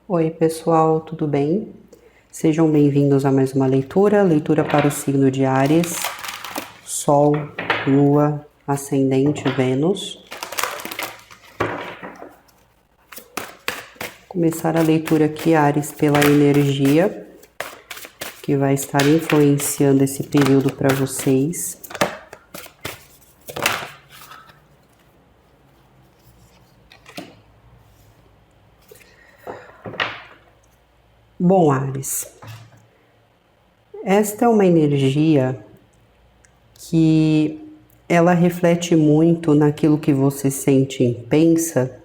Oi, pessoal, tudo bem? Sejam bem-vindos a mais uma leitura para o signo de Áries, Sol, Lua, Ascendente, Vênus. Começar a leitura aqui, Áries, pela energia que vai estar influenciando esse período para vocês. Bom, Áries, esta é uma energia que ela reflete muito naquilo que você sente e pensa,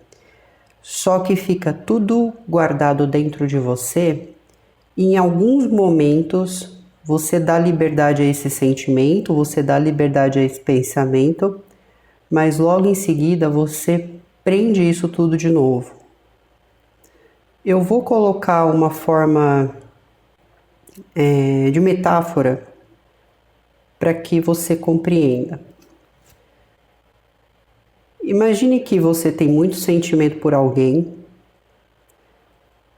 só que fica tudo guardado dentro de você e em alguns momentos você dá liberdade a esse sentimento, você dá liberdade a esse pensamento, mas logo em seguida você prende isso tudo de novo. Eu vou colocar uma forma de metáfora para que você compreenda. Imagine que você tem muito sentimento por alguém,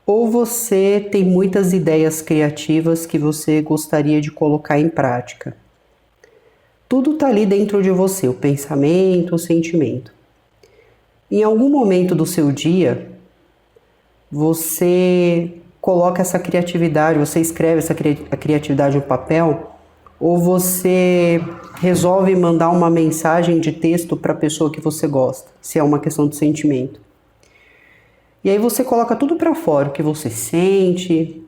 ou você tem muitas ideias criativas que você gostaria de colocar em prática. Tudo está ali dentro de você, o pensamento, o sentimento. Em algum momento do seu dia, você coloca essa criatividade, você escreve essa criatividade no papel, ou você resolve mandar uma mensagem de texto para a pessoa que você gosta, se é uma questão de sentimento. E aí você coloca tudo para fora, o que você sente,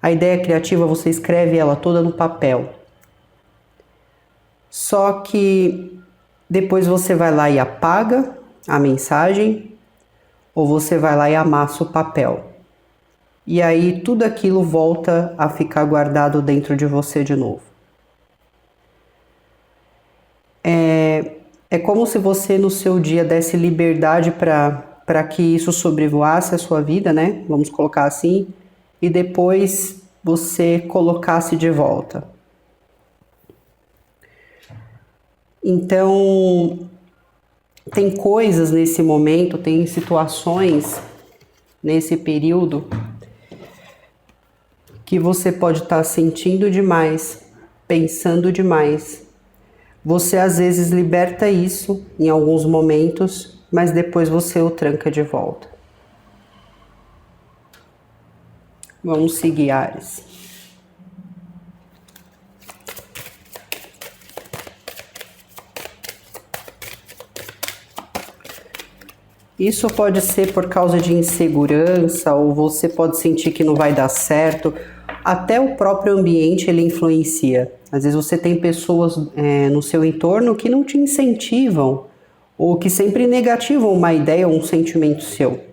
a ideia criativa você escreve ela toda no papel. Só que depois você vai lá e apaga a mensagem, ou você vai lá e amassa o papel. E aí tudo aquilo volta a ficar guardado dentro de você de novo. É como se você no seu dia desse liberdade para que isso sobrevoasse a sua vida, né? Vamos colocar assim. E depois você colocasse de volta. Então, tem coisas nesse momento, tem situações nesse período que você pode estar sentindo demais, pensando demais. Você às vezes liberta isso em alguns momentos, mas depois você o tranca de volta. Vamos seguir, Áries. Isso pode ser por causa de insegurança, ou você pode sentir que não vai dar certo. Até o próprio ambiente ele influencia. Às vezes você tem pessoas no seu entorno que não te incentivam, ou que sempre negativam uma ideia ou um sentimento seu.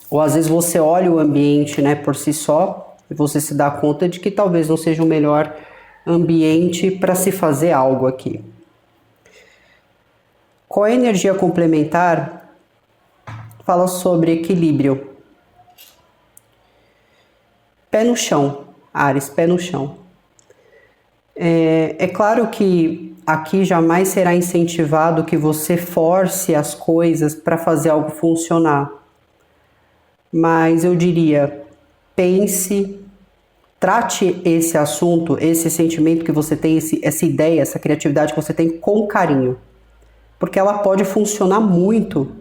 Ou às vezes você olha o ambiente, né, por si só, e você se dá conta de que talvez não seja o melhor ambiente para se fazer algo aqui. Com a energia complementar, fala sobre equilíbrio. Pé no chão, Áries, pé no chão. É claro que aqui jamais será incentivado que você force as coisas para fazer algo funcionar. Mas eu diria, pense, trate esse assunto, esse sentimento que você tem, essa ideia, essa criatividade que você tem com carinho. Porque ela pode funcionar muito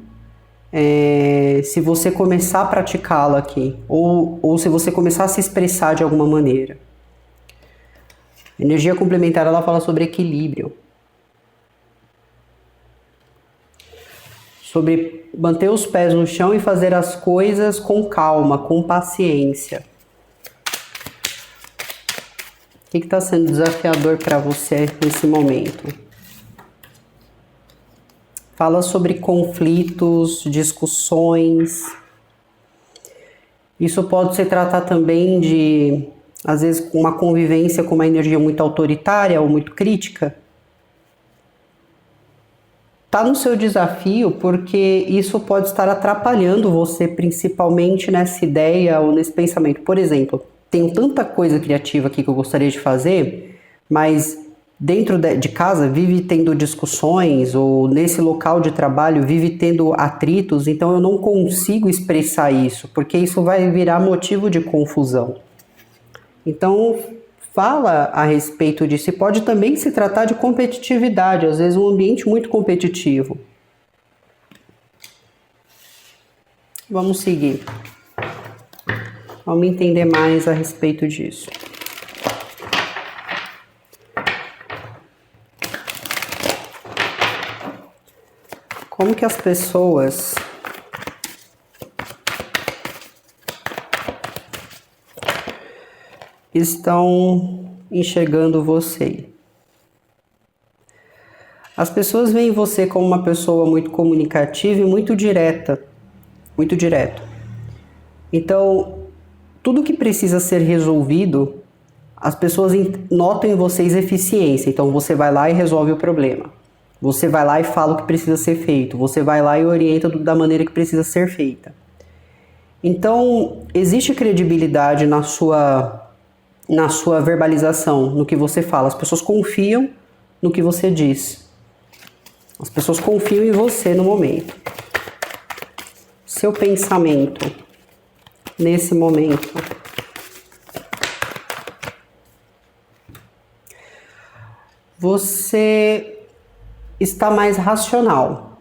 se você começar a praticá-la aqui, ou se você começar a se expressar de alguma maneira. A energia complementar, ela fala sobre equilíbrio, sobre manter os pés no chão e fazer as coisas com calma, com paciência. O que está sendo desafiador para você nesse momento? Fala sobre conflitos, discussões. Isso pode se tratar também de, às vezes, uma convivência com uma energia muito autoritária ou muito crítica. Tá no seu desafio porque isso pode estar atrapalhando você, principalmente nessa ideia ou nesse pensamento. Por exemplo, tenho tanta coisa criativa aqui que eu gostaria de fazer, mas dentro de casa vive tendo discussões, ou nesse local de trabalho vive tendo atritos, então eu não consigo expressar isso, porque isso vai virar motivo de confusão. Então, fala a respeito disso. E pode também se tratar de competitividade, às vezes um ambiente muito competitivo. Vamos seguir. Vamos entender mais a respeito disso. Como que as pessoas estão enxergando você? As pessoas veem você como uma pessoa muito comunicativa e muito direta, muito direto. Então, tudo que precisa ser resolvido, as pessoas notam em vocês eficiência. Então, você vai lá e resolve o problema. Você vai lá e fala o que precisa ser feito. Você vai lá e orienta da maneira que precisa ser feita. Então, existe credibilidade na sua verbalização, no que você fala. As pessoas confiam no que você diz. As pessoas confiam em você no momento. Seu pensamento nesse momento. Você está mais racional,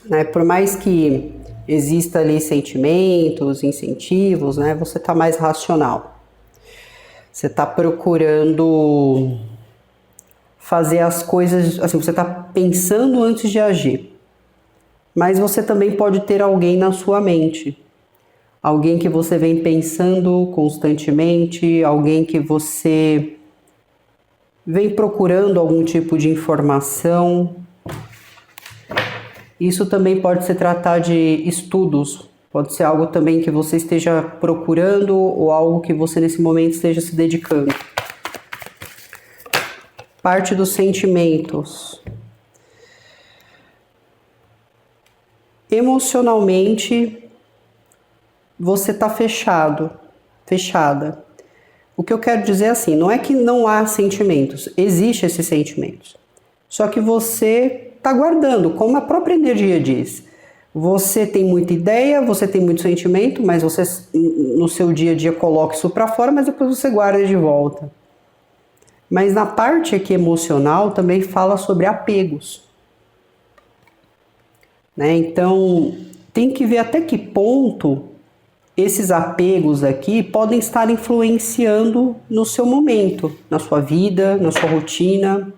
né? Por mais que exista ali sentimentos, incentivos, né? Você está mais racional. Você está procurando fazer as coisas, assim, você está pensando antes de agir. Mas você também pode ter alguém na sua mente. Alguém que você vem pensando constantemente, alguém que você vem procurando algum tipo de informação. Isso também pode se tratar de estudos, pode ser algo também que você esteja procurando ou algo que você nesse momento esteja se dedicando. Parte dos sentimentos. Emocionalmente, você está fechado, fechada. O que eu quero dizer é assim, não é que não há sentimentos, existem esses sentimentos. Só que você está guardando, como a própria energia diz. Você tem muita ideia, você tem muito sentimento, mas você no seu dia a dia coloca isso para fora, mas depois você guarda de volta. Mas na parte aqui emocional também fala sobre apegos. Né? Então, tem que ver até que ponto esses apegos aqui podem estar influenciando no seu momento, na sua vida, na sua rotina.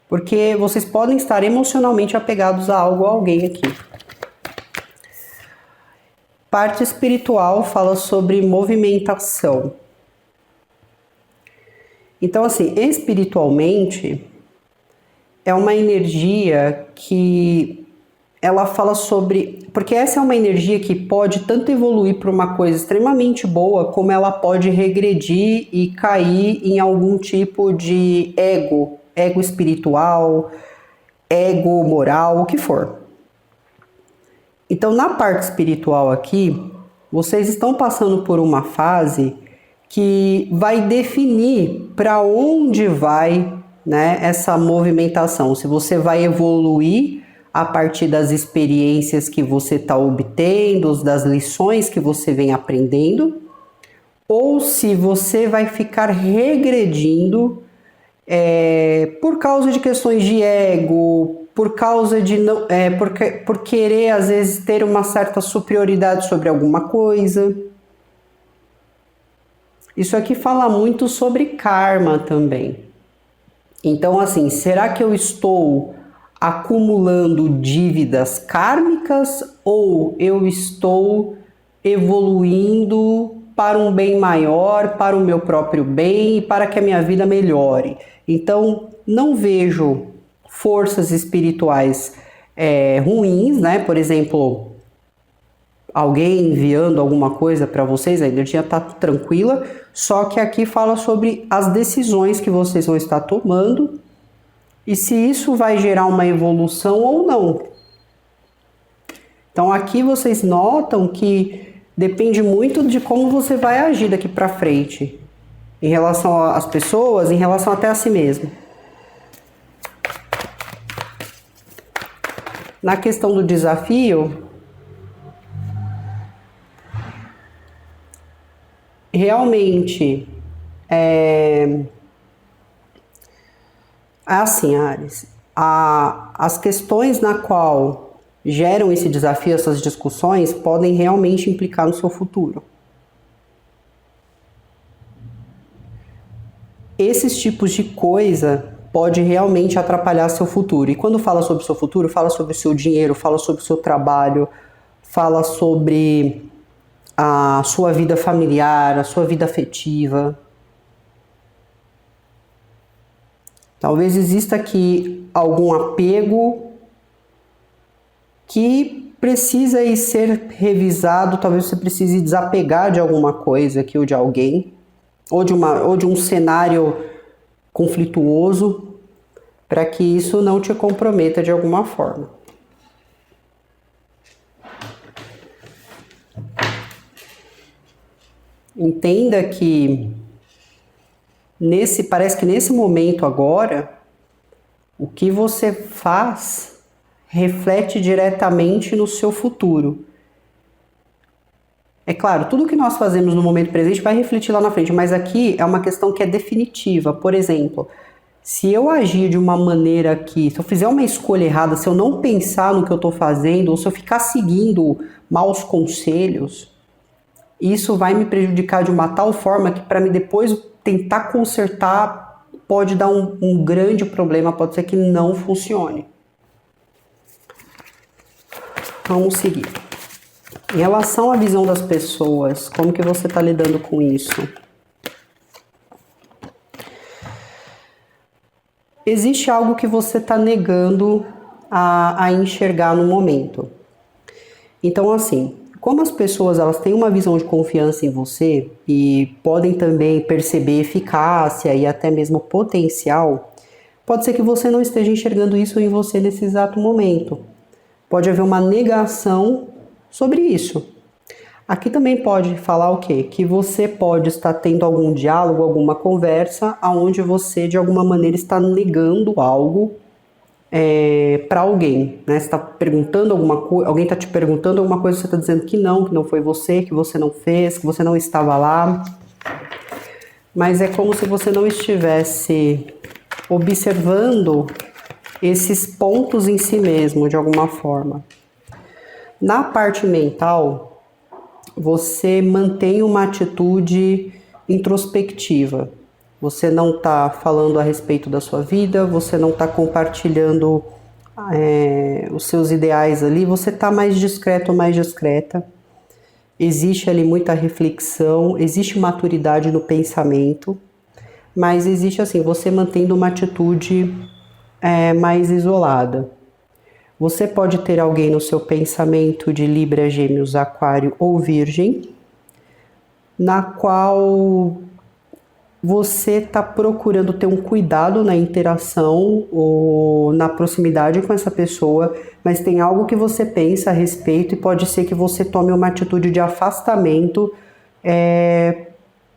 Porque vocês podem estar emocionalmente apegados a algo ou a alguém aqui. Parte espiritual fala sobre movimentação. Então, assim, espiritualmente, é uma energia que ela fala sobre... Porque essa é uma energia que pode tanto evoluir para uma coisa extremamente boa, como ela pode regredir e cair em algum tipo de ego espiritual, ego moral, o que for. Então, na parte espiritual aqui, vocês estão passando por uma fase que vai definir para onde vai, né, essa movimentação. Se você vai evoluir a partir das experiências que você está obtendo, das lições que você vem aprendendo, ou se você vai ficar regredindo por causa de questões de ego, por causa de por querer às vezes ter uma certa superioridade sobre alguma coisa. Isso aqui fala muito sobre karma também. Então, assim, será que eu estou acumulando dívidas kármicas ou eu estou evoluindo para um bem maior, para o meu próprio bem e para que a minha vida melhore? Então, não vejo forças espirituais ruins, né? Por exemplo, alguém enviando alguma coisa para vocês, a energia está tranquila, só que aqui fala sobre as decisões que vocês vão estar tomando e se isso vai gerar uma evolução ou não. Então aqui vocês notam que depende muito de como você vai agir daqui para frente. em relação às pessoas, em relação até a si mesmo. Na questão do desafio, realmente assim, Ares, as questões na qual geram esse desafio, essas discussões, podem realmente implicar no seu futuro. Esses tipos de coisa pode realmente atrapalhar seu futuro. E quando fala sobre o seu futuro, fala sobre o seu dinheiro, fala sobre o seu trabalho, fala sobre a sua vida familiar, a sua vida afetiva. Talvez exista aqui algum apego que precisa aí ser revisado, talvez você precise desapegar de alguma coisa aqui ou de alguém, ou de um cenário conflituoso, para que isso não te comprometa de alguma forma. Entenda que parece que nesse momento agora, o que você faz reflete diretamente no seu futuro. É claro, tudo que nós fazemos no momento presente vai refletir lá na frente, mas aqui é uma questão que é definitiva. Por exemplo, se eu agir de uma maneira aqui, se eu fizer uma escolha errada, se eu não pensar no que eu estou fazendo, ou se eu ficar seguindo maus conselhos, isso vai me prejudicar de uma tal forma que para mim depois tentar consertar pode dar um grande problema, pode ser que não funcione. Vamos seguir. Em relação à visão das pessoas, como que você está lidando com isso? Existe algo que você está negando a enxergar no momento. Então, assim, como as pessoas elas têm uma visão de confiança em você e podem também perceber eficácia e até mesmo potencial, pode ser que você não esteja enxergando isso em você nesse exato momento. Pode haver uma negação sobre isso. Aqui também pode falar o quê? Que você pode estar tendo algum diálogo, alguma conversa, onde você de alguma maneira está negando algo para alguém, né? Você está perguntando alguma coisa, alguém está te perguntando alguma coisa, você está dizendo que não foi você, que você não fez, que você não estava lá. Mas é como se você não estivesse observando esses pontos em si mesmo, de alguma forma. Na parte mental, você mantém uma atitude introspectiva. Você não está falando a respeito da sua vida, você não está compartilhando os seus ideais ali, você está mais discreto ou mais discreta. Existe ali muita reflexão, existe maturidade no pensamento, mas existe assim, você mantendo uma atitude mais isolada. Você pode ter alguém no seu pensamento de Libra, Gêmeos, Aquário ou Virgem, na qual você está procurando ter um cuidado na interação ou na proximidade com essa pessoa, mas tem algo que você pensa a respeito e pode ser que você tome uma atitude de afastamento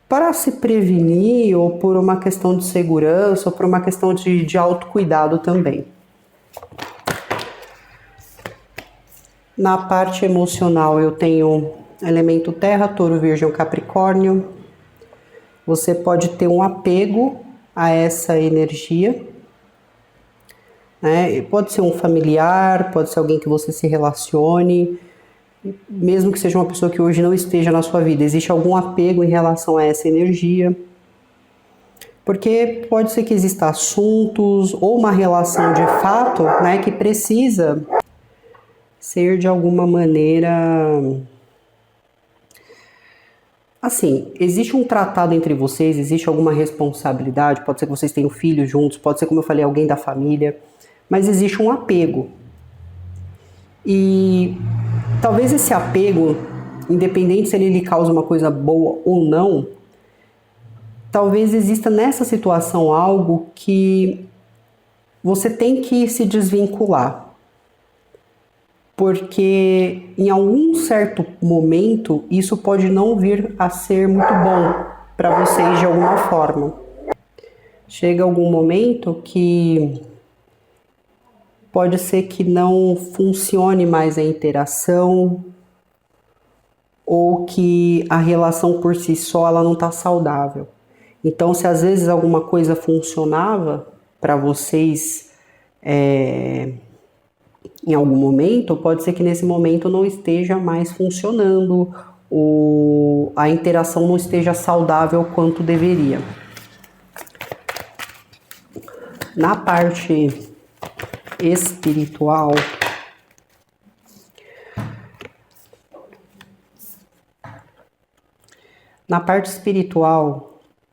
para se prevenir ou por uma questão de segurança ou por uma questão de autocuidado também. Na parte emocional eu tenho elemento terra, touro, virgem, capricórnio. Você pode ter um apego a essa energia, né? Pode ser um familiar, pode ser alguém que você se relacione, mesmo que seja uma pessoa que hoje não esteja na sua vida, existe algum apego em relação a essa energia. Porque pode ser que existam assuntos ou uma relação de fato, né, que precisa ser de alguma maneira... Assim, existe um tratado entre vocês, existe alguma responsabilidade, pode ser que vocês tenham filhos juntos, pode ser, como eu falei, alguém da família, mas existe um apego. E talvez esse apego, independente se ele lhe causa uma coisa boa ou não, talvez exista nessa situação algo que você tem que se desvincular. Porque em algum certo momento isso pode não vir a ser muito bom para vocês de alguma forma. Chega algum momento que pode ser que não funcione mais a interação, ou que a relação por si só ela não está saudável. Então, se às vezes alguma coisa funcionava para vocês em algum momento, pode ser que nesse momento não esteja mais funcionando, ou a interação não esteja saudável quanto deveria. Na parte espiritual,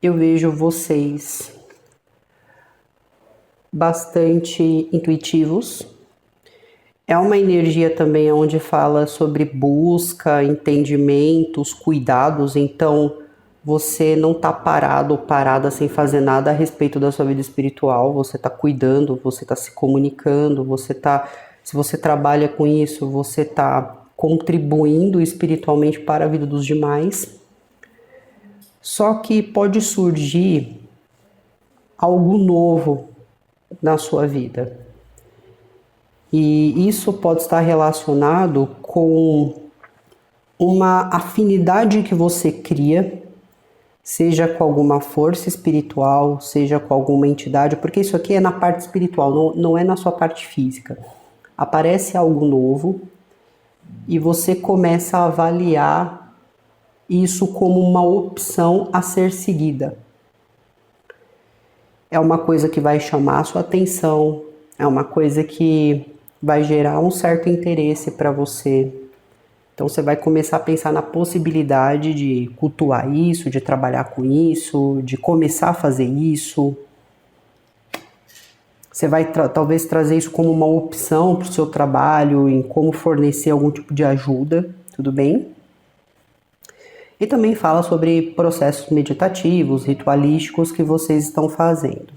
eu vejo vocês bastante intuitivos. É uma energia também onde fala sobre busca, entendimentos, cuidados. Então, você não está parado ou parada sem fazer nada a respeito da sua vida espiritual. Você está cuidando, você está se comunicando, se você trabalha com isso, você está contribuindo espiritualmente para a vida dos demais. Só que pode surgir algo novo na sua vida. E isso pode estar relacionado com uma afinidade que você cria, seja com alguma força espiritual, seja com alguma entidade, porque isso aqui é na parte espiritual, não é na sua parte física. Aparece algo novo e você começa a avaliar isso como uma opção a ser seguida. É uma coisa que vai chamar a sua atenção, é uma coisa que vai gerar um certo interesse para você. Então você vai começar a pensar na possibilidade de cultuar isso, de trabalhar com isso, de começar a fazer isso. Você vai talvez trazer isso como uma opção para o seu trabalho, em como fornecer algum tipo de ajuda, tudo bem? E também fala sobre processos meditativos, ritualísticos que vocês estão fazendo.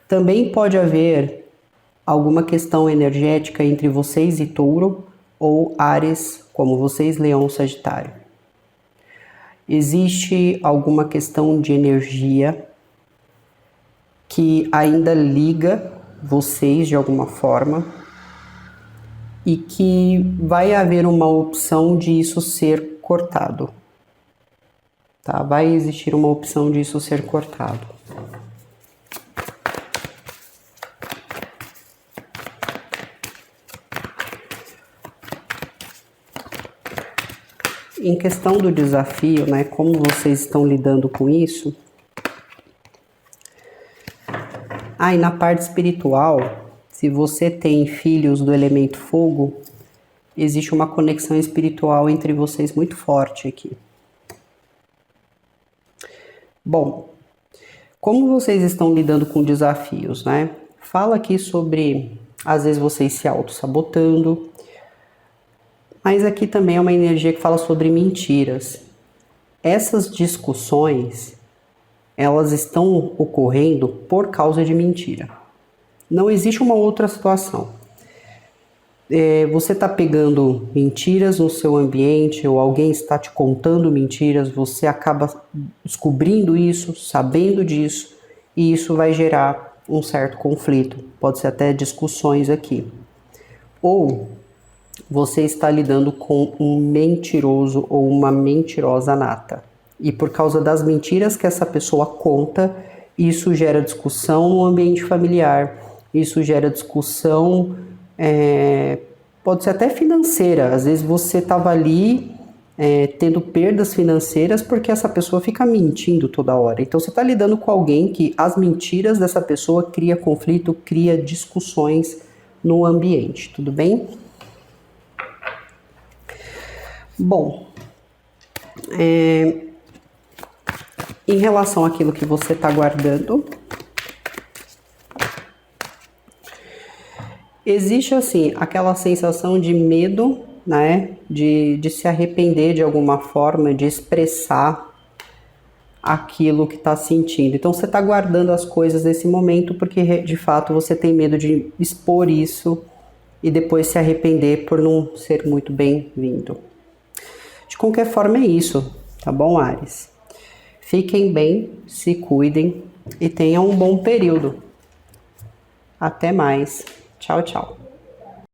Também pode haver alguma questão energética entre vocês e Touro, ou Áries, como vocês, Leão, Sagitário. Existe alguma questão de energia que ainda liga vocês de alguma forma e que vai haver uma opção de isso ser cortado. Tá? Vai existir uma opção de isso ser cortado. Em questão do desafio, né, como vocês estão lidando com isso? E na parte espiritual, se você tem filhos do elemento fogo, existe uma conexão espiritual entre vocês muito forte aqui. Bom, como vocês estão lidando com desafios, né? Fala aqui sobre, às vezes, vocês se auto-sabotando. Mas aqui também é uma energia que fala sobre mentiras. Essas discussões, elas estão ocorrendo por causa de mentira. Não existe uma outra situação. Você está pegando mentiras no seu ambiente, ou alguém está te contando mentiras, você acaba descobrindo isso, sabendo disso, e isso vai gerar um certo conflito. Pode ser até discussões aqui. Ou você está lidando com um mentiroso ou uma mentirosa nata. E por causa das mentiras que essa pessoa conta, isso gera discussão no ambiente familiar, isso gera discussão, pode ser até financeira. Às vezes você estava ali tendo perdas financeiras porque essa pessoa fica mentindo toda hora. Então você está lidando com alguém que as mentiras dessa pessoa cria conflito, cria discussões no ambiente, tudo bem? Bom, em relação àquilo que você está guardando, existe assim aquela sensação de medo, né, de se arrepender de alguma forma, de expressar aquilo que está sentindo. Então você está guardando as coisas nesse momento porque de fato você tem medo de expor isso e depois se arrepender por não ser muito bem-vindo. De qualquer forma é isso, tá bom, Áries? Fiquem bem, se cuidem e tenham um bom período. Até mais. Tchau, tchau.